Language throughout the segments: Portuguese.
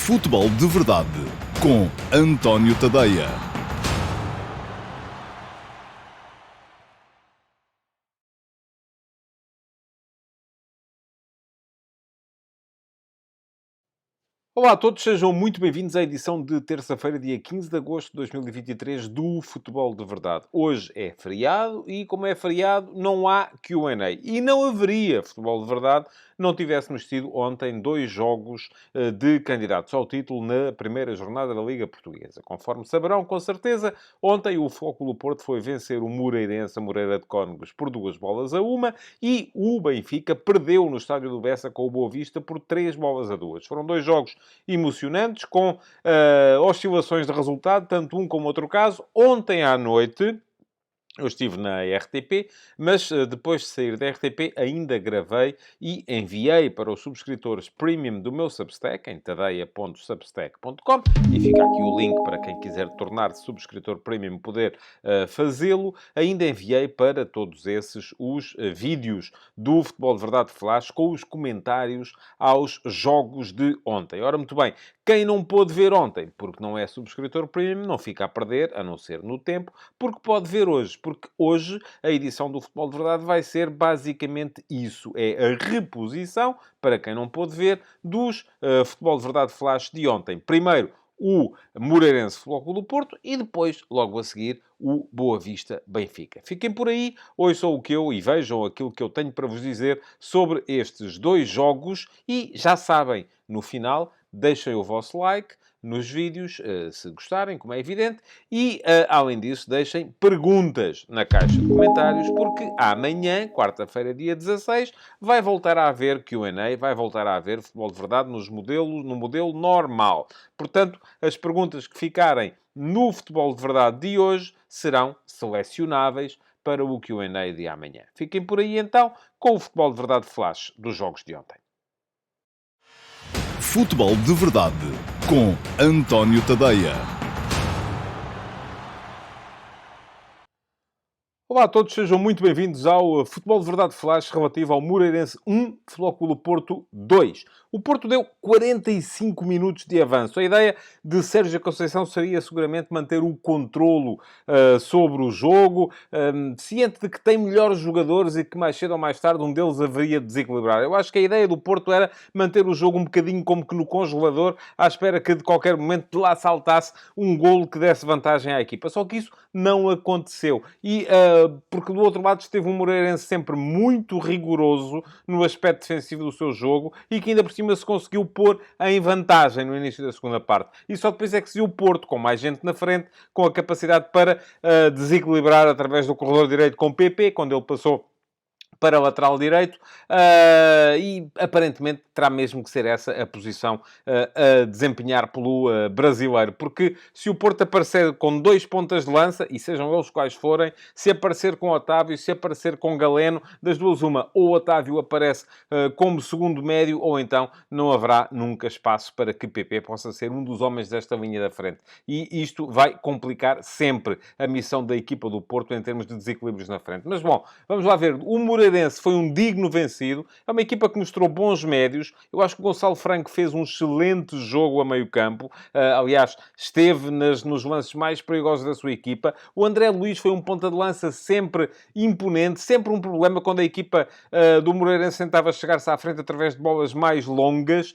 Futebol de Verdade com António Tadeia. Olá a todos, sejam muito bem-vindos à edição de terça-feira, dia 15 de agosto de 2023 do Futebol de Verdade. Hoje é feriado e, como é feriado, não há Q&A. E não haveria Futebol de Verdade não tivéssemos tido ontem dois jogos de candidatos ao título na primeira jornada da Liga Portuguesa. Conforme saberão, com certeza, ontem o Flóculo Porto foi vencer o Moreirense, a Moreira de Cónegos, por 2-1 e o Benfica perdeu no estádio do Bessa com o Boa Vista por 3-2. Foram dois jogos emocionantes, com oscilações de resultado, tanto um como outro caso. Ontem à noite, eu estive na RTP, mas depois de sair da RTP ainda gravei e enviei para os subscritores premium do meu Substack, em tadeia.substack.com, e fica aqui o link para quem quiser tornar-se subscritor premium poder fazê-lo. Ainda enviei para todos esses os vídeos do Futebol de Verdade Flash com os comentários aos jogos de ontem. Ora, muito bem, quem não pôde ver ontem, porque não é subscritor premium, não fica a perder, a não ser no tempo, porque pode ver hoje. Porque hoje a edição do Futebol de Verdade vai ser basicamente isso. É a reposição, para quem não pôde ver, dos Futebol de Verdade Flash de ontem. Primeiro, o Moreirense Futebol Clube do Porto e depois, logo a seguir, o Boa Vista Benfica. Fiquem por aí, ouçam o que eu e vejam aquilo que eu tenho para vos dizer sobre estes dois jogos e já sabem, no final, deixem o vosso like nos vídeos, se gostarem, como é evidente, e, além disso, deixem perguntas na caixa de comentários, porque amanhã, quarta-feira, dia 16, vai voltar a haver Q&A, vai voltar a haver Futebol de Verdade no modelo normal. Portanto, as perguntas que ficarem no Futebol de Verdade de hoje serão selecionáveis para o Q&A de amanhã. Fiquem por aí, então, com o Futebol de Verdade Flash dos jogos de ontem. Futebol de Verdade com António Tadeia. Olá a todos, sejam muito bem-vindos ao Futebol de Verdade Flash relativo ao Moreirense 1, Flóculo Porto 2. O Porto deu 45 minutos de avanço. A ideia de Sérgio Conceição seria seguramente manter o controlo sobre o jogo, ciente de que tem melhores jogadores e que mais cedo ou mais tarde um deles haveria de desequilibrar. Eu acho que a ideia do Porto era manter o jogo um bocadinho como que no congelador, à espera que de qualquer momento de lá saltasse um golo que desse vantagem à equipa. Só que isso não aconteceu. E porque do outro lado esteve um Moreirense sempre muito rigoroso no aspecto defensivo do seu jogo e que ainda por cima se conseguiu pôr em vantagem no início da segunda parte. E só depois é que se viu o Porto, com mais gente na frente, com a capacidade para desequilibrar através do corredor direito com o PP, quando ele passou para lateral direito, e aparentemente terá mesmo que ser essa a posição a desempenhar pelo brasileiro, porque se o Porto aparecer com dois pontas de lança, e sejam eles quais forem, se aparecer com Otávio, se aparecer com Galeno, das duas uma, ou Otávio aparece como segundo médio, ou então não haverá nunca espaço para que PP possa ser um dos homens desta linha da frente. E isto vai complicar sempre a missão da equipa do Porto em termos de desequilíbrios na frente. Mas bom, vamos lá ver. O Moreirense foi um digno vencido. É uma equipa que mostrou bons médios. Eu acho que o Gonçalo Franco fez um excelente jogo a meio campo. Aliás, esteve nos lances mais perigosos da sua equipa. O André Luiz foi um ponta de lança sempre imponente. Sempre um problema quando a equipa do Moreirense tentava chegar-se à frente através de bolas mais longas.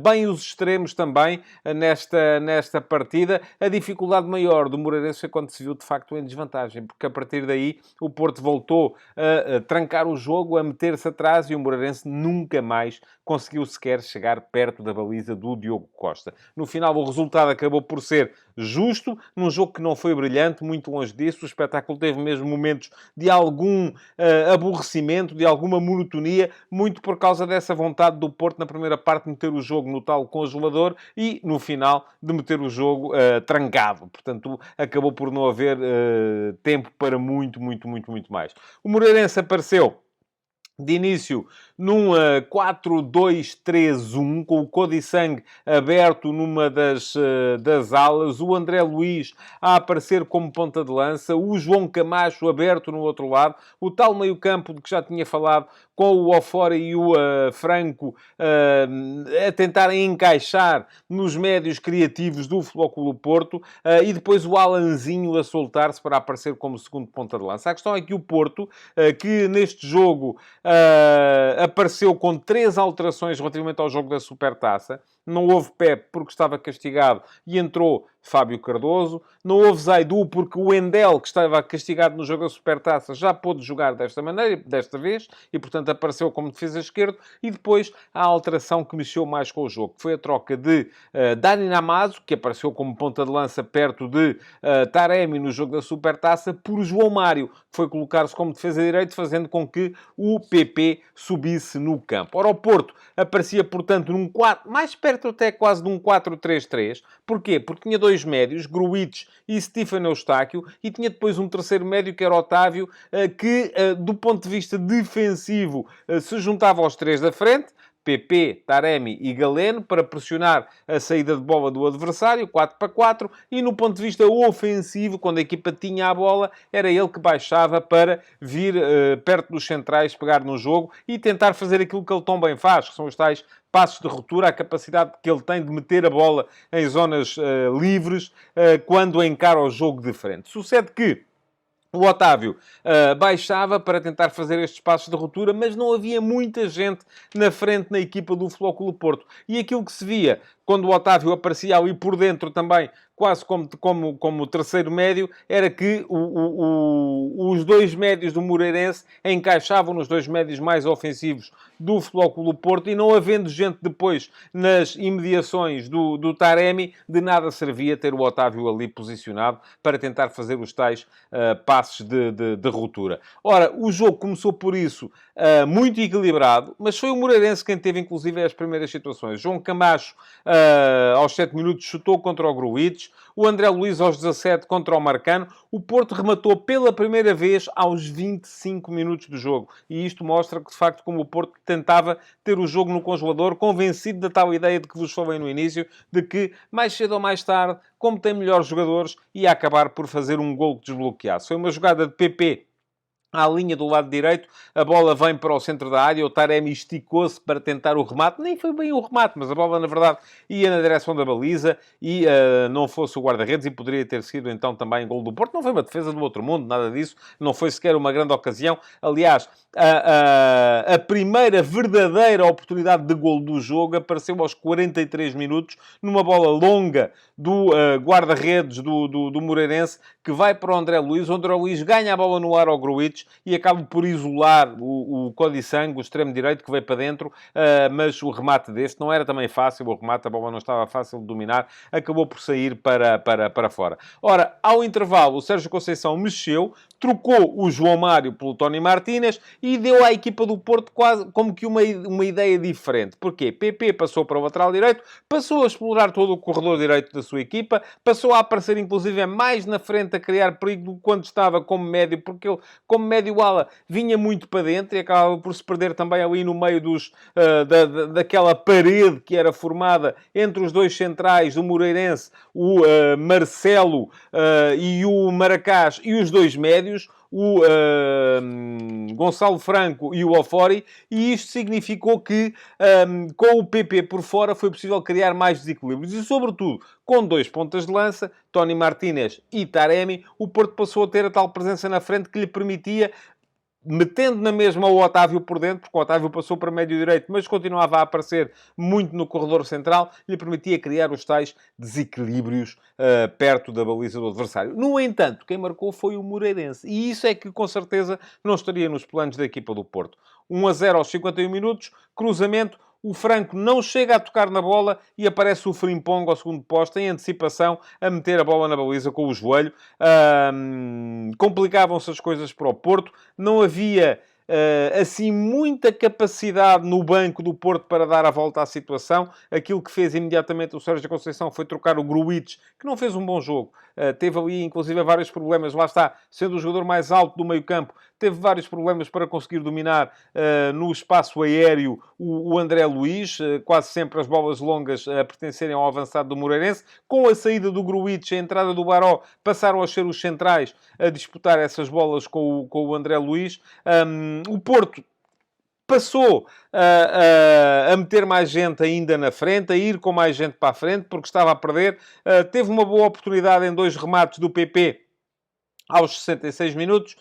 Bem os extremos também nesta partida. A dificuldade maior do Moreirense foi quando se viu, de facto, em desvantagem. Porque a partir daí o Porto voltou a trancar o jogo, a meter-se atrás e o Moreirense nunca mais conseguiu sequer chegar perto da baliza do Diogo Costa. No final, o resultado acabou por ser justo, num jogo que não foi brilhante, muito longe disso. O espetáculo teve mesmo momentos de algum aborrecimento, de alguma monotonia, muito por causa dessa vontade do Porto na primeira parte de meter o jogo no tal congelador e, no final, de meter o jogo trancado. Portanto, acabou por não haver tempo para muito mais. O Moreirense apareceu de início num 4-2-3-1, com o Codissang aberto numa das alas, o André Luiz a aparecer como ponta de lança, o João Camacho aberto no outro lado, o tal meio-campo de que já tinha falado, com o Ofori e o Franco a tentarem encaixar nos médios criativos do Futebol Clube do Porto, e depois o Alanzinho a soltar-se para aparecer como segundo ponta de lança. A questão é que o Porto, que neste jogo apareceu com 3 alterações relativamente ao jogo da Supertaça, não houve Pep porque estava castigado e entrou Fábio Cardoso. Não houve Zaidu porque o Endel, que estava castigado no jogo da Supertaça, já pôde jogar desta maneira, desta vez, e portanto apareceu como defesa esquerdo. E depois a alteração que mexeu mais com o jogo, que foi a troca de Dani Namazo, que apareceu como ponta de lança perto de Taremi no jogo da Supertaça, por João Mário, que foi colocar-se como defesa direito, fazendo com que o PP subisse no campo. Ora, o Porto aparecia, portanto, num 4, mais perto até quase de um 4-3-3. Porquê? Porque tinha 2 médios, Gruitch e Stefano Eustáquio, e tinha depois um terceiro médio, que era Otávio, que, do ponto de vista defensivo, se juntava aos 3 da frente, PP, Taremi e Galeno, para pressionar a saída de bola do adversário, 4-4, e no ponto de vista ofensivo, quando a equipa tinha a bola, era ele que baixava para vir perto dos centrais, pegar no jogo e tentar fazer aquilo que ele tão bem faz, que são os tais passos de ruptura, a capacidade que ele tem de meter a bola em zonas livres quando encara o jogo de frente. Sucede que o Otávio baixava para tentar fazer estes passos de ruptura, mas não havia muita gente na frente na equipa do Futebol Clube do Porto. E aquilo que se via quando o Otávio aparecia ali por dentro também, quase como terceiro médio, era que os 2 médios do Moreirense encaixavam nos 2 médios mais ofensivos do Futebol Clube do Porto, e não havendo gente depois nas imediações do Taremi, de nada servia ter o Otávio ali posicionado para tentar fazer os tais passos de ruptura. Ora, o jogo começou por isso muito equilibrado, mas foi o Moreirense quem teve inclusive as primeiras situações. João Camacho aos 7 minutos chutou contra o Gruitch, o André Luiz aos 17 contra o Marcano. O Porto rematou pela primeira vez aos 25 minutos do jogo. E isto mostra que, de facto, como o Porto tentava ter o jogo no congelador, convencido da tal ideia de que vos falei no início, de que mais cedo ou mais tarde, como tem melhores jogadores, ia acabar por fazer um golo que desbloqueasse. Foi uma jogada de PP à linha do lado direito, a bola vem para o centro da área, o Taremi esticou-se para tentar o remate, nem foi bem o remate, mas a bola, na verdade, ia na direção da baliza e não fosse o guarda-redes, e poderia ter sido, então, também gol do Porto. Não foi uma defesa do outro mundo, nada disso, não foi sequer uma grande ocasião. Aliás, a primeira verdadeira oportunidade de gol do jogo apareceu aos 43 minutos, numa bola longa do guarda-redes do Moreirense, que vai para o André Luiz. O André Luiz ganha a bola no ar ao Gruitch e acaba por isolar o Codissang, o extremo direito, que veio para dentro, mas o remate deste não era também fácil, o remate, a bola não estava fácil de dominar, acabou por sair para fora. Ora, ao intervalo, o Sérgio Conceição mexeu, trocou o João Mário pelo Tony Martínez e deu à equipa do Porto quase como que uma ideia diferente. Porquê? PP passou para o lateral direito, passou a explorar todo o corredor direito da sua equipa, passou a aparecer inclusive mais na frente a criar perigo quando estava como médio, porque ele, como médio ala, vinha muito para dentro e acabava por se perder também ali no meio daquela parede que era formada entre os 2 centrais do Moreirense, o Marcelo e o Maracás, e os 2 médios, o Gonçalo Franco e o Ofori, e isto significou que com o PP por fora foi possível criar mais desequilíbrios e, sobretudo, com 2 pontas de lança, Tony Martínez e Taremi, o Porto passou a ter a tal presença na frente que lhe permitia, metendo na mesma o Otávio por dentro, porque o Otávio passou para médio direito, mas continuava a aparecer muito no corredor central, lhe permitia criar os tais desequilíbrios perto da baliza do adversário. No entanto, quem marcou foi o Moreirense. E isso é que, com certeza, não estaria nos planos da equipa do Porto. 1-0 aos 51 minutos, cruzamento, o Franco não chega a tocar na bola e aparece o Frimpong ao segundo posto, em antecipação, a meter a bola na baliza com o joelho. Complicavam-se as coisas para o Porto. Não havia, assim, muita capacidade no banco do Porto para dar a volta à situação. Aquilo que fez imediatamente o Sérgio Conceição foi trocar o Gruitch, que não fez um bom jogo. Teve ali, inclusive, vários problemas. Lá está, sendo o jogador mais alto do meio-campo, teve vários problemas para conseguir dominar no espaço aéreo o André Luiz, quase sempre as bolas longas a pertencerem ao avançado do Moreirense. Com a saída do Gruitch, a entrada do Baró, passaram a ser os centrais a disputar essas bolas com o André Luiz. O Porto passou a meter mais gente ainda na frente, a ir com mais gente para a frente, porque estava a perder. Teve uma boa oportunidade em 2 remates do PP aos 66 minutos.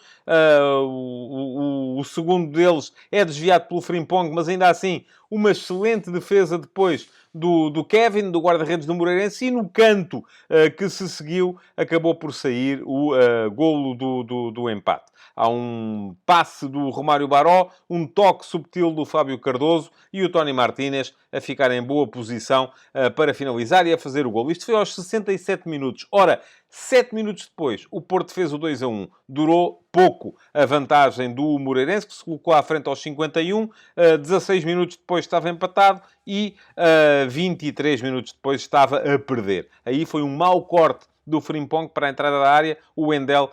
O segundo deles é desviado pelo Frimpong, mas ainda assim uma excelente defesa depois do Kevin, do guarda-redes do Moreirense, e no canto que se seguiu acabou por sair o golo do empate. Há um passe do Romário Baró, um toque subtil do Fábio Cardoso e o Tony Martínez a ficar em boa posição para finalizar e a fazer o golo. Isto foi aos 67 minutos. Ora, 7 minutos depois, o Porto fez o 2-1. Durou pouco a vantagem do Moreirense, que se colocou à frente aos 51. 16 minutos depois estava empatado e 23 minutos depois estava a perder. Aí foi um mau corte do Frimpong para a entrada da área. O Wendel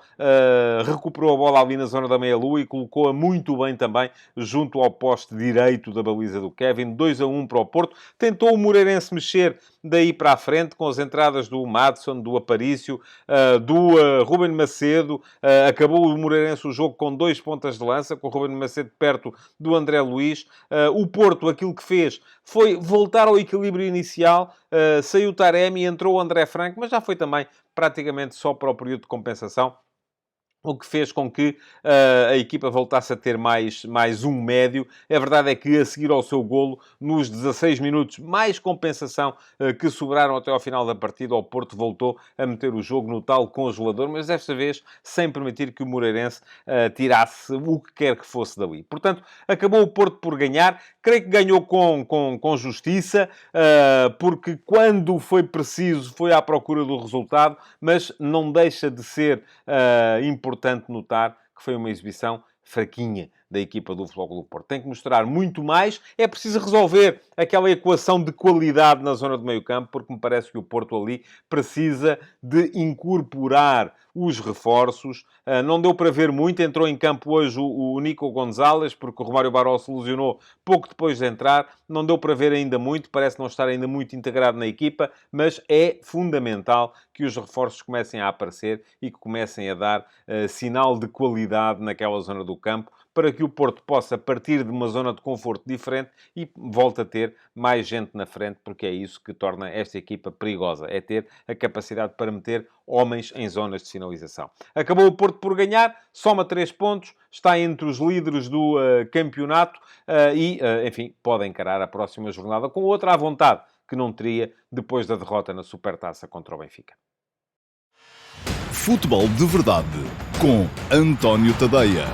recuperou a bola ali na zona da meia-lua e colocou-a muito bem também junto ao poste direito da baliza do Kevin. 2-1 para o Porto. Tentou o Moreirense mexer daí para a frente com as entradas do Madson, do Aparício, do Ruben Macedo. Acabou o Moreirense o jogo com 2 pontas de lança, com o Ruben Macedo perto do André Luiz. O Porto, aquilo que fez foi voltar ao equilíbrio inicial. Saiu o Taremi, entrou o André Franco, mas já foi também praticamente só para o período de compensação, o que fez com que a equipa voltasse a ter mais um médio. A verdade é que, a seguir ao seu golo, nos 16 minutos, mais compensação que sobraram até ao final da partida, o Porto voltou a meter o jogo no tal congelador, mas desta vez sem permitir que o Moreirense tirasse o que quer que fosse dali. Portanto, acabou o Porto por ganhar. Creio que ganhou com justiça, porque quando foi preciso foi à procura do resultado, mas não deixa de ser importante notar que foi uma exibição fraquinha da equipa do Futebol Clube do Porto. Tem que mostrar muito mais. É preciso resolver aquela equação de qualidade na zona do meio-campo, porque me parece que o Porto ali precisa de incorporar os reforços. Não deu para ver muito. Entrou em campo hoje o Nico Gonzalez, porque o Romário Baró se lesionou pouco depois de entrar. Não deu para ver ainda muito. Parece não estar ainda muito integrado na equipa, mas é fundamental que os reforços comecem a aparecer e que comecem a dar sinal de qualidade naquela zona do campo, para que o Porto possa partir de uma zona de conforto diferente e volte a ter mais gente na frente, porque é isso que torna esta equipa perigosa, é ter a capacidade para meter homens em zonas de finalização. Acabou o Porto por ganhar, soma 3 pontos, está entre os líderes do campeonato enfim, pode encarar a próxima jornada com outra à vontade, que não teria depois da derrota na Supertaça contra o Benfica. Futebol de Verdade com António Tadeia.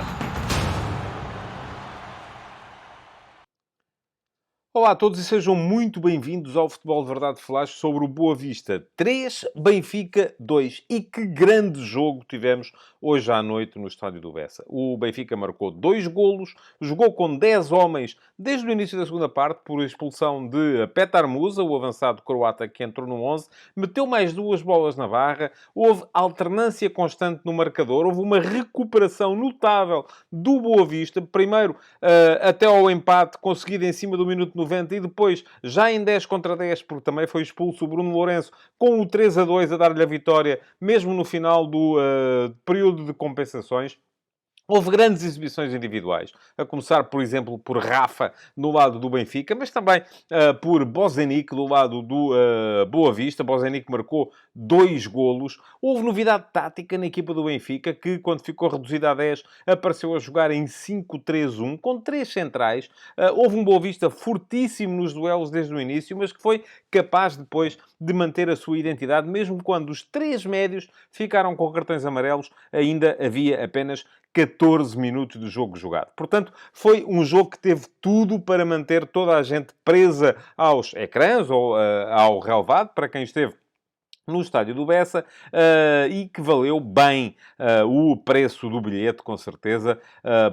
Olá a todos e sejam muito bem-vindos ao Futebol de Verdade Flash sobre o Boa Vista 3, Benfica 2. E que grande jogo tivemos hoje à noite no estádio do Bessa. O Benfica marcou 2 golos, jogou com 10 homens desde o início da segunda parte, por expulsão de Petar Musa, o avançado croata que entrou no 11, meteu mais 2 bolas na barra, houve alternância constante no marcador, houve uma recuperação notável do Boa Vista, primeiro até ao empate conseguido em cima do minuto 90 e depois, já em 10 contra 10, porque também foi expulso o Bruno Lourenço, com o 3-2 a dar-lhe a vitória, mesmo no final do período de compensações. Houve grandes exibições individuais, a começar, por exemplo, por Rafa, no lado do Benfica, mas também por Bozenic, do lado do Boa Vista. Bozenic marcou 2 golos. Houve novidade tática na equipa do Benfica, que, quando ficou reduzida a 10, apareceu a jogar em 5-3-1, com 3 centrais. Houve um Boa Vista fortíssimo nos duelos desde o início, mas que foi capaz depois de manter a sua identidade, mesmo quando os 3 médios ficaram com cartões amarelos, ainda havia apenas 14 minutos de jogo jogado. Portanto, foi um jogo que teve tudo para manter toda a gente presa aos ecrãs ou ao relvado, para quem esteve no estádio do Bessa, e que valeu bem o preço do bilhete, com certeza,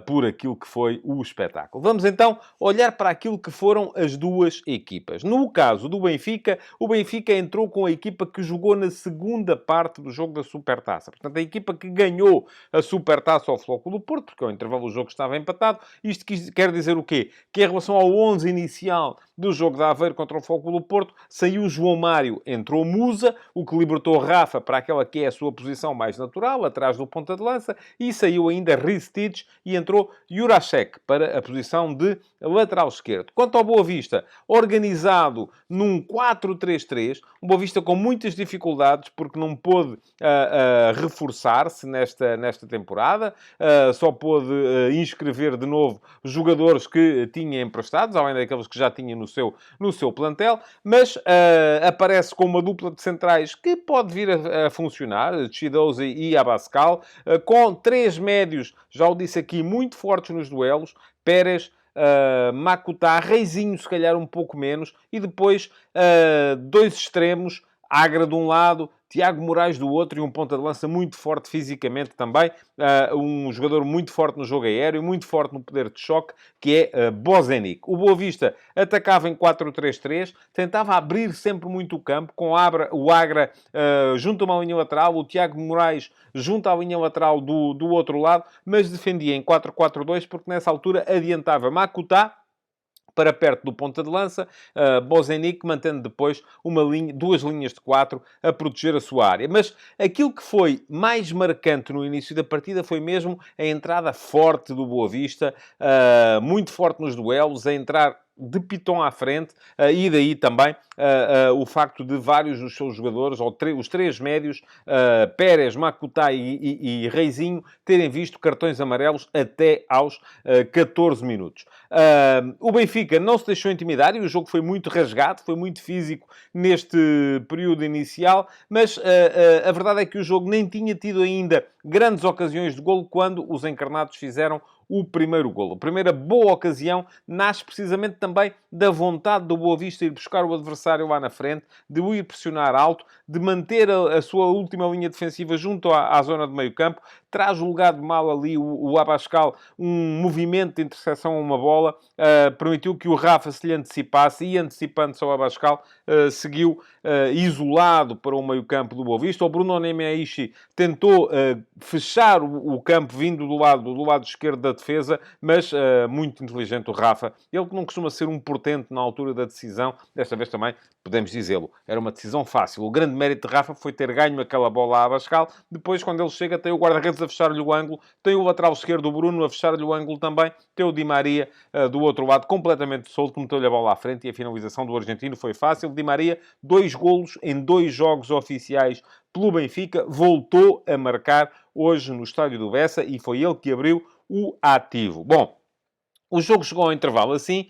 por aquilo que foi o espetáculo. Vamos então olhar para aquilo que foram as duas equipas. No caso do Benfica, o Benfica entrou com a equipa que jogou na segunda parte do jogo da Supertaça. Portanto, a equipa que ganhou a Supertaça ao Flóculo do Porto, porque ao intervalo o jogo estava empatado. Isto quer dizer o quê? Que em relação ao 11 inicial do jogo da Aveiro contra o Flóculo do Porto, saiu João Mário, entrou Musa, o que libertou Rafa para aquela que é a sua posição mais natural, atrás do ponta de lança, e saiu ainda Ristich e entrou Jurasek para a posição de lateral esquerdo. Quanto ao Boa Vista, organizado num 4-3-3, um Boa Vista com muitas dificuldades, porque não pôde reforçar-se nesta temporada, só pôde inscrever de novo jogadores que tinha emprestados, além daqueles que já tinha no seu plantel, mas aparece com uma dupla de centrais que pode vir a funcionar, Chidoze e Abascal, com três médios, já o disse aqui, muito fortes nos duelos, Pérez, Makutá, Reizinho se calhar um pouco menos, e depois dois extremos, Agra de um lado, Tiago Moraes do outro, e um ponta de lança muito forte fisicamente também, um jogador muito forte no jogo aéreo, muito forte no poder de choque, que é Bozenic. O Boa Vista atacava em 4-3-3, tentava abrir sempre muito o campo, com o Agra junto a uma linha lateral, o Tiago Moraes junto à linha lateral do outro lado, mas defendia em 4-4-2, porque nessa altura adiantava Makutá para perto do ponta de lança, Bozenic mantendo depois duas linhas de 4 a proteger a sua área. Mas aquilo que foi mais marcante no início da partida foi mesmo a entrada forte do Boa Vista, muito forte nos duelos, a entrar de Piton à frente, e daí também o facto de vários dos seus jogadores, os três médios, Pérez, Makutá e Reizinho, terem visto cartões amarelos até aos 14 minutos. O Benfica não se deixou intimidar e o jogo foi muito rasgado, foi muito físico neste período inicial, mas a verdade é que o jogo nem tinha tido ainda grandes ocasiões de golo quando os encarnados fizeram o primeiro golo. A primeira boa ocasião nasce precisamente também da vontade do Boa Vista ir buscar o adversário lá na frente, de o ir pressionar alto, de manter a sua última linha defensiva junto à zona de meio campo, traz o legado mal ali o Abascal, um movimento de interseção a uma bola, permitiu que o Rafa se lhe antecipasse e, antecipando-se ao Abascal, seguiu isolado para o meio campo do Boa Vista. O Bruno Nemeishi tentou fechar o campo vindo do lado esquerdo da defesa, mas muito inteligente o Rafa. Ele que não costuma ser um portento na altura da decisão, desta vez também podemos dizê-lo. Era uma decisão fácil. O grande mérito de Rafa foi ter ganho aquela bola à Abascal. Depois, quando ele chega, tem o guarda-redes a fechar-lhe o ângulo, tem o lateral esquerdo, o Bruno, a fechar-lhe o ângulo também, tem o Di Maria do outro lado, completamente solto, meteu-lhe a bola à frente e a finalização do argentino foi fácil. Di Maria, 2 golos em 2 jogos oficiais pelo Benfica, voltou a marcar hoje no estádio do Bessa e foi ele que abriu o ativo. Bom, o jogo chegou ao intervalo assim,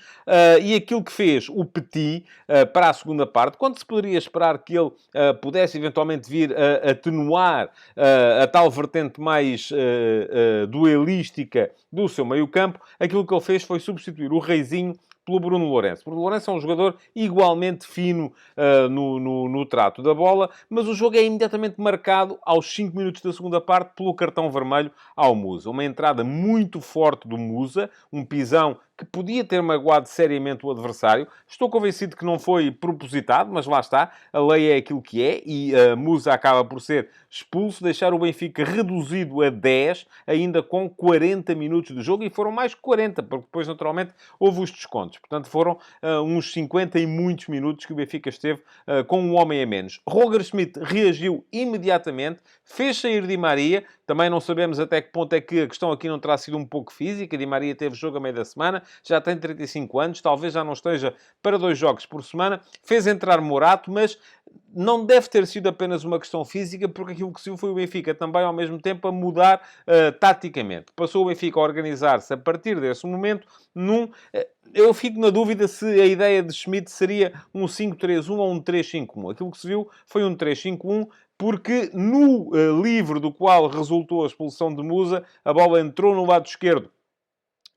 e aquilo que fez o Petit para a segunda parte, quando se poderia esperar que ele pudesse eventualmente vir a atenuar a tal vertente mais duelística do seu meio-campo, aquilo que ele fez foi substituir o Reizinho pelo Bruno Lourenço. O Bruno Lourenço é um jogador igualmente fino no trato da bola, mas o jogo é imediatamente marcado aos 5 minutos da segunda parte pelo cartão vermelho ao Musa. Uma entrada muito forte do Musa, um pisão que podia ter magoado seriamente o adversário. Estou convencido que não foi propositado, mas lá está. A lei é aquilo que é e Musa acaba por ser expulso, deixar o Benfica reduzido a 10, ainda com 40 minutos de jogo, e foram mais que 40, porque depois, naturalmente, houve os descontos. Portanto, foram uns 50 e muitos minutos que o Benfica esteve com um homem a menos. Roger Schmidt reagiu imediatamente, fez sair Di Maria. Também não sabemos até que ponto é que a questão aqui não terá sido um pouco física. Di Maria teve jogo a meio da semana, já tem 35 anos, talvez já não esteja para 2 jogos por semana. Fez entrar Morato, mas não deve ter sido apenas uma questão física, porque aquilo que se viu foi o Benfica também, ao mesmo tempo, a mudar taticamente. Passou o Benfica a organizar-se a partir desse momento eu fico na dúvida se a ideia de Schmidt seria um 5-3-1 ou um 3-5-1. Aquilo que se viu foi um 3-5-1, porque no livre do qual resultou a expulsão de Musa, a bola entrou no lado esquerdo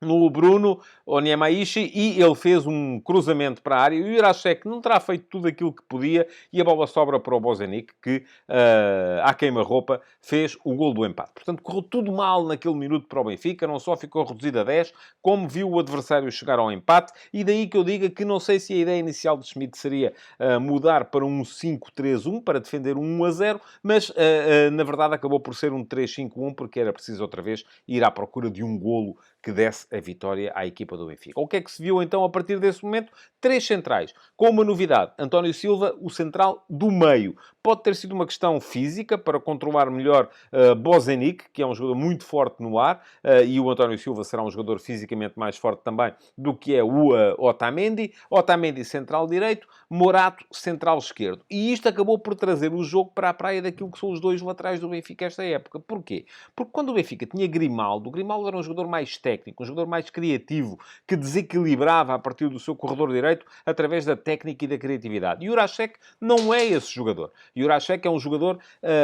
no Bruno Onyemaishi e ele fez um cruzamento para a área. E o Jurasek não terá feito tudo aquilo que podia e a bola sobra para o Bozenic, que, à queima-roupa, fez o gol do empate. Portanto, correu tudo mal naquele minuto para o Benfica. Não só ficou reduzido a 10, como viu o adversário chegar ao empate. E daí que eu diga que não sei se a ideia inicial de Schmidt seria mudar para um 5-3-1, para defender um 1-0, mas, na verdade, acabou por ser um 3-5-1, porque era preciso outra vez ir à procura de um golo que desse a vitória à equipa do Benfica. O que é que se viu então a partir desse momento? 3 centrais. Com uma novidade. António Silva, o central do meio. Pode ter sido uma questão física para controlar melhor Bozenic, que é um jogador muito forte no ar, e o António Silva será um jogador fisicamente mais forte também do que é o Otamendi. Otamendi, central direito. Morato, central esquerdo. E isto acabou por trazer o jogo para a praia daquilo que são os dois laterais do Benfica esta época. Porquê? Porque quando o Benfica tinha Grimaldo, o Grimaldo era um jogador mais técnico, um jogador mais criativo, que desequilibrava a partir do seu corredor direito através da técnica e da criatividade. E o Jurasek não é esse jogador. O Jurasek é um jogador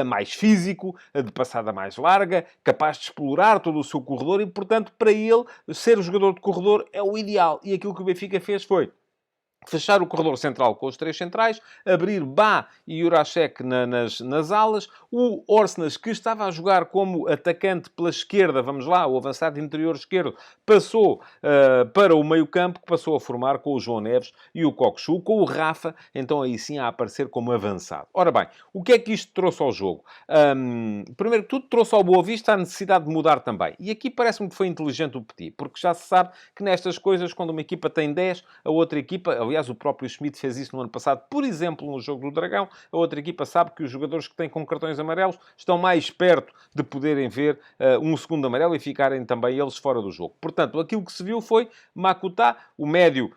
mais físico, de passada mais larga, capaz de explorar todo o seu corredor e, portanto, para ele, ser o jogador de corredor é o ideal. E aquilo que o Benfica fez foi fechar o corredor central com os 3 centrais, abrir Bá e Jurasek nas alas, o Orsnes, que estava a jogar como atacante pela esquerda, vamos lá, o avançado interior esquerdo, passou para o meio-campo, que passou a formar com o João Neves e o Cockchu, com o Rafa, então aí sim a aparecer como avançado. Ora bem, o que é que isto trouxe ao jogo? Primeiro que tudo, trouxe ao Boa Vista a necessidade de mudar também. E aqui parece-me que foi inteligente o Petit, porque já se sabe que nestas coisas, quando uma equipa tem 10, a outra equipa, aliás, o próprio Schmidt fez isso no ano passado, por exemplo, no jogo do Dragão, a outra equipa sabe que os jogadores que têm com cartões amarelos estão mais perto de poderem ver um segundo amarelo e ficarem também eles fora do jogo. Portanto, aquilo que se viu foi Makuta, o médio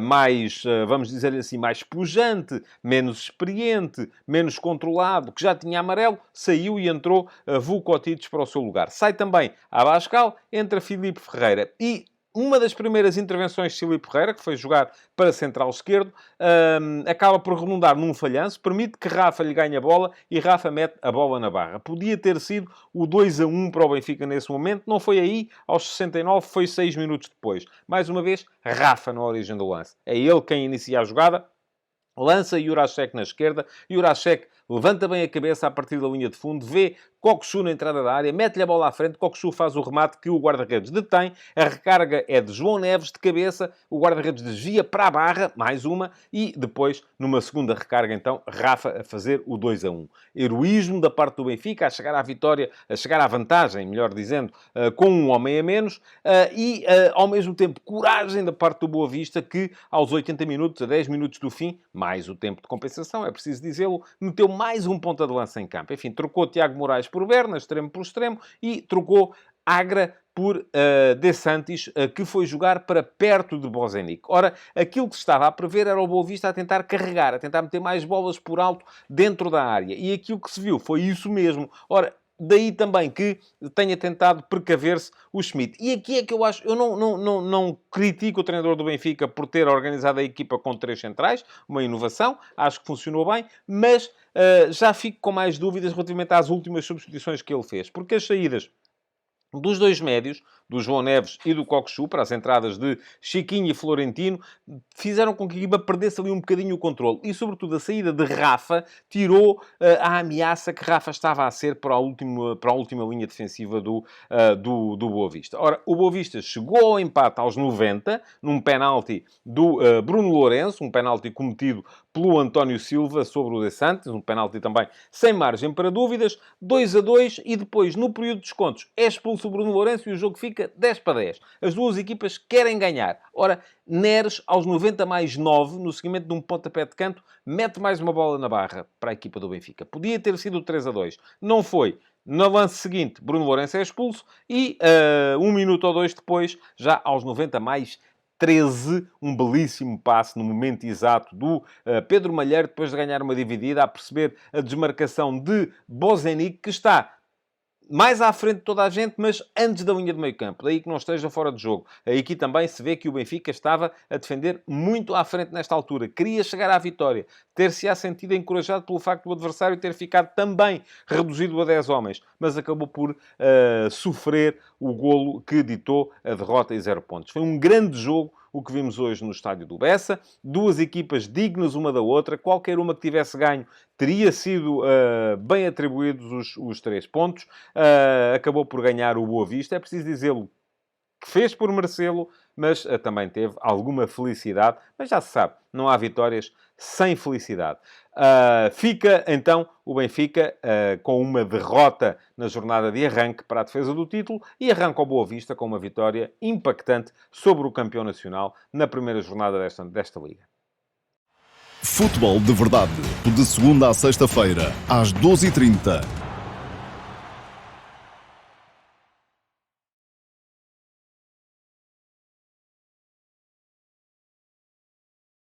mais, vamos dizer assim, mais pujante, menos experiente, menos controlado, que já tinha amarelo, saiu e entrou Vukotic para o seu lugar. Sai também Abascal, entra Filipe Ferreira. E uma das primeiras intervenções de Filipe Ferreira, que foi jogar para central esquerdo, acaba por redundar num falhanço, permite que Rafa lhe ganhe a bola e Rafa mete a bola na barra. Podia ter sido o 2-1 para o Benfica nesse momento, não foi aí, aos 69, foi 6 minutos depois. Mais uma vez, Rafa na origem do lance. É ele quem inicia a jogada, lança Jurasek na esquerda, Jurasek levanta bem a cabeça a partir da linha de fundo, vê Cockchu na entrada da área, mete-lhe a bola à frente, Cockchu faz o remate que o guarda-redes detém, a recarga é de João Neves de cabeça, o guarda-redes desvia para a barra, mais uma, e depois, numa segunda recarga, então, Rafa a fazer o 2-1. Heroísmo da parte do Benfica, a chegar à vitória, a chegar à vantagem, melhor dizendo, com um homem a menos, e, ao mesmo tempo, coragem da parte do Boa Vista, que, aos 80 minutos, a 10 minutos do fim, mais o tempo de compensação, é preciso dizê-lo, meteu mais um ponta de lança em campo. Enfim, trocou Tiago Moraes por Berna, extremo por extremo, e trocou Agra por De Santis, que foi jogar para perto de Bozenic. Ora, aquilo que se estava a prever era o Boa Vista a tentar carregar, a tentar meter mais bolas por alto dentro da área. E aquilo que se viu foi isso mesmo. Ora, daí também que tenha tentado precaver-se o Schmidt. E aqui é que eu acho... Eu não critico o treinador do Benfica por ter organizado a equipa com 3 centrais. Uma inovação. Acho que funcionou bem. Mas já fico com mais dúvidas relativamente às últimas substituições que ele fez. Porque as saídas dos dois médios, do João Neves e do Cockchu, para as entradas de Chiquinho e Florentino, fizeram com que a equipa perdesse ali um bocadinho o controle. E, sobretudo, a saída de Rafa tirou a ameaça que Rafa estava a ser para a última linha defensiva do Boa Vista. Ora, o Boa Vista chegou ao empate aos 90, num penalti do Bruno Lourenço, um penalti cometido pelo António Silva sobre o De Santis, um penalti também sem margem para dúvidas, 2-2, e depois, no período de descontos, é expulso o Bruno Lourenço e o jogo fica 10-10. As duas equipas querem ganhar. Ora, Neres, aos 90 mais 9, no seguimento de um pontapé de canto, mete mais uma bola na barra para a equipa do Benfica. Podia ter sido o 3-2. Não foi. No lance seguinte, Bruno Lourenço é expulso e, um minuto ou dois depois, já aos 90 mais 13, um belíssimo passe no momento exato do Pedro Malheiro, depois de ganhar uma dividida, a perceber a desmarcação de Bozenic, que está mais à frente de toda a gente, mas antes da linha de meio campo. Daí que não esteja fora de jogo. Aqui também se vê que o Benfica estava a defender muito à frente nesta altura. Queria chegar à vitória. Ter-se-á sentido encorajado pelo facto do adversário ter ficado também reduzido a 10 homens. Mas acabou por sofrer o golo que ditou a derrota e 0 pontos. Foi um grande jogo o que vimos hoje no estádio do Bessa. Duas equipas dignas uma da outra. Qualquer uma que tivesse ganho teria sido bem atribuídos os 3 pontos. Acabou por ganhar o Boa Vista. É preciso dizê-lo, que fez por merecê-lo, mas também teve alguma felicidade. Mas já se sabe, não há vitórias sem felicidade. Fica, então, o Benfica com uma derrota na jornada de arranque para a defesa do título e arranca o Boa Vista com uma vitória impactante sobre o campeão nacional na primeira jornada desta Liga. Futebol de Verdade, de segunda a sexta-feira, às 12h30.